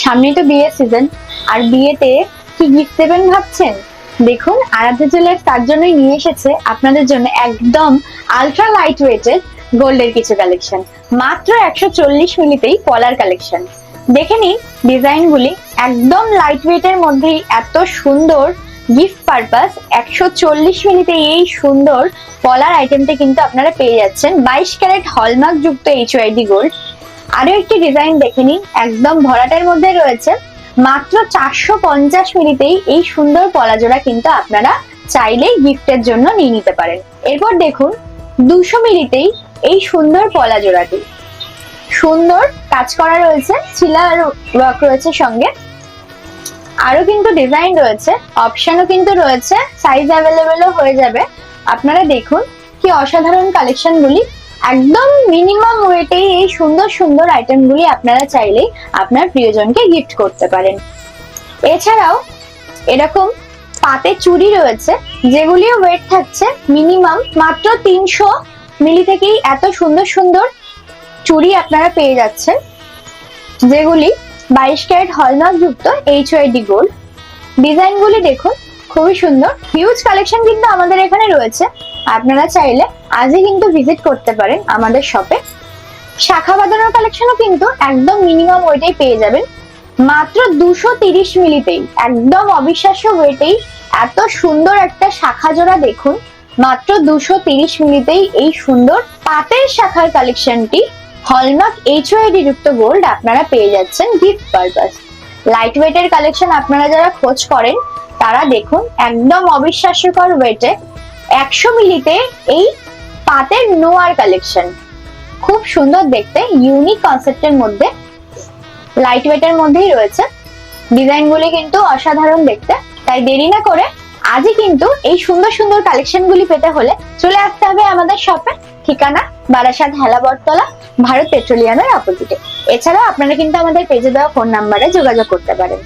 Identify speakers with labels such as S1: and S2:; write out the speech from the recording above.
S1: সামনেই তো বিয়ের সিজন, আর বিয়েতে কি গিফট দেবেন ভাবছেন? দেখুন, আরাধ্যা জুয়েলার্স তার জন্যই নিয়ে এসেছে আপনাদের জন্য একদম আলট্রা লাইট ওয়েটের গোল্ডের কিছু কালেকশন। মাত্র 140 মিলিতেই পলার কালেকশন। দেখে নিন ডিজাইন গুলি, একদম লাইট ওয়েটের মধ্যেই এত সুন্দর গিফট পারপাস। 140 মিলিতে এই সুন্দর পলার আইটেমটা কিন্তু আপনারা পেয়ে যাচ্ছেন 22 ক্যারেট হলমার্ক যুক্ত এইচইডি গোল্ড। আরো একটি ডিজাইন দেখে নিন, একদম ভরাটের মধ্যে রয়েছে। মাত্র 450 মিলিতেই এই সুন্দর পলা জোড়া কিন্তু আপনারা চাইলে গিফটের জন্য নিয়ে নিতে পারেন। এরপর দেখুন 200 মিলিতেই এই সুন্দর পলা জোড়াটি, সুন্দর কাজ করা রয়েছে, সিলার ওয়ার্ক রয়েছে সঙ্গে। আরো কিন্তু ডিজাইন রয়েছে, অপশনও কিন্তু রয়েছে, সাইজ অ্যাভেলেবেলও হয়ে যাবে। আপনারা দেখুন কি অসাধারণ কালেকশন গুলি। একদম মিনিমাম ওয়েটেই এই সুন্দর সুন্দর আইটেম গুলি আপনারা চাইলেই আপনার প্রিয়জনকে গিফট করতে পারেন। এছাড়াও এরকম পাতে চুড়ি রয়েছে, যেগুলিও ওয়েট থাকছে মিনিমাম মাত্র 300 মিলি থেকেই এত সুন্দর সুন্দর চুড়ি আপনারা পেয়ে যাচ্ছেন, যেগুলি 22 ক্যারেট হলমার্ক যুক্ত এইচইডি গোল্ড। ডিজাইন গুলি দেখুন, খুবই সুন্দর। হিউজ কালেকশন কিন্তু আমাদের এখানে রয়েছে, আপনারা চাইলে আজই কিন্তু ভিজিট করতে পারেন আমাদের শপে। শাখা বাঁধানোর কালেকশনও কিন্তু একদম মিনিমাম ওয়েটেই পেয়ে যাবেন, মাত্র 230 মিলিতেই। একদম অবিশ্বাস্য ওয়েটেই এত সুন্দর একটা শাখা জোড়া দেখুন, মাত্র 230 মিলিতেই এই সুন্দর পাতের শাখার কালেকশনটি হলমার্ক এইচইডি যুক্ত গোল্ড আপনারা পেয়ে যাচ্ছেন গিফট পারপাস। লাইট ওয়েটের কালেকশন আপনারা যারা খোঁজ করেন তারা দেখুন, একদম অবিশ্বাস্যকর ওয়েটে 100 মিলিতে এই পাতের নোয়ার কালেকশন, খুব সুন্দর দেখতে, ইউনিক কনসেপ্টের মধ্যে, লাইট ওয়েটের মধ্যেই রয়েছে। ডিজাইন গুলি কিন্তু অসাধারণ দেখতে। তাই দেরি না করে আজই কিন্তু এই সুন্দর সুন্দর কালেকশন গুলি পেতে হলে চলে আসতে হবে আমাদের শপে। ঠিকানা বারাসাত হেলাবরতলা, ভারত পেট্রোলিয়ামের অপোজিটে। এছাড়াও আপনারা কিন্তু আমাদের পেজে দেওয়া ফোন নাম্বারে যোগাযোগ করতে পারেন।